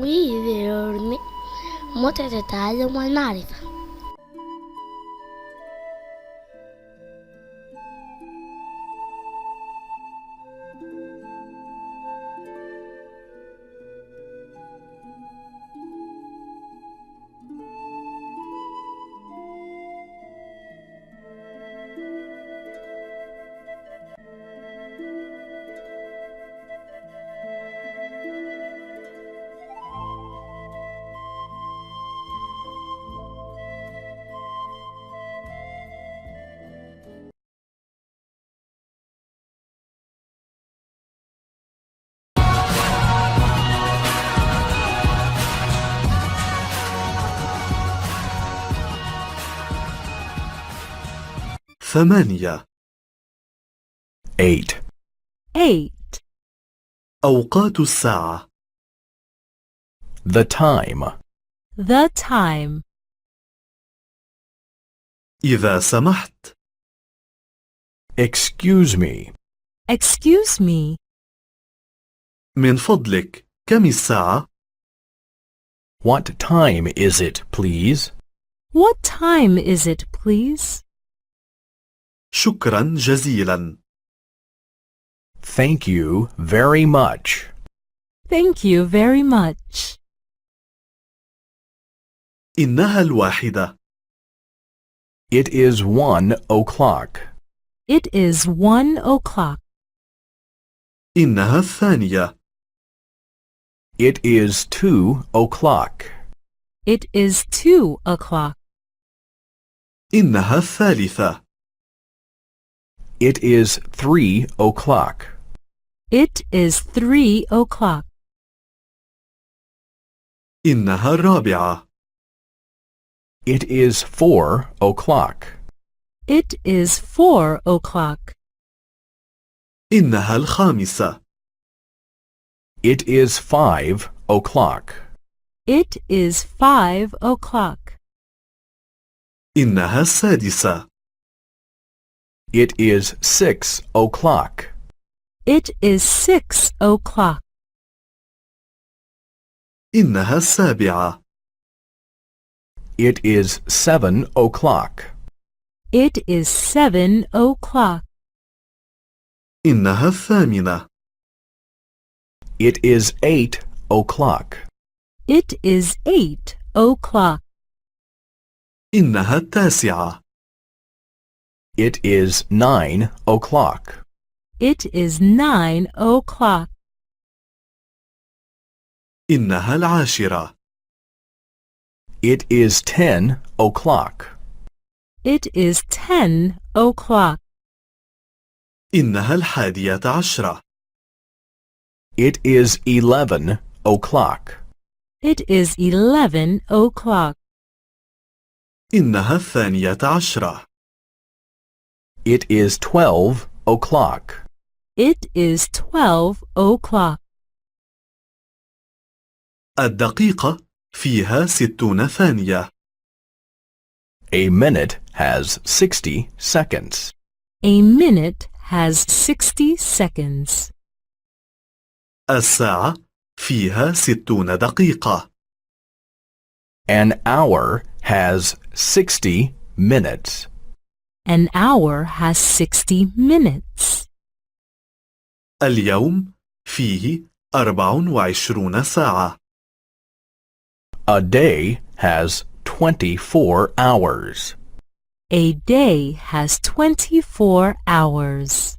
ويرني متعة التعلم والمعرفة. ثمانية. 8. أوقات الساعة. The time. The time. إذا سمحت. Excuse me. Excuse me. من فضلك، كم الساعة؟ What time is it, please? What time is it, please? شكرا جزيلا. Thank you very much. Thank you very much. إنها الواحدة. It is 1 o'clock. It is 1 o'clock. إنها الثانية. It is 2 o'clock. It is 2 o'clock. إنها الثالثة. It is 3 o'clock. It is 3 o'clock. إنها الرابعة. It is 4 o'clock. It is 4 o'clock. إنها الخامسة. It is 5 o'clock. It is 5 o'clock. إنها السادسة. It is 6 o'clock. It is 6 o'clock. إنها السابعة. It is 7 o'clock. It is 7 o'clock. إنها الثامنة. It is 8 o'clock. It is 8 o'clock. إنها التاسعة. It is 9 o'clock. It is 9 o'clock. إنها العاشرة. It is 10 o'clock. It is 10 o'clock. إنها الحادية عشرة. It is 11 o'clock. It is 11 o'clock. إنها الثانية عشرة. It is 12 o'clock. It is 12 o'clock. الدقيقة فيها 60 ثانية. A minute has 60 seconds. A minute has 60 seconds. الساعة فيها 60 دقيقة. An hour has 60 minutes. An hour has 60 minutes. اليوم فيه 24 ساعة. A day has 24 hours. A day has 24 hours.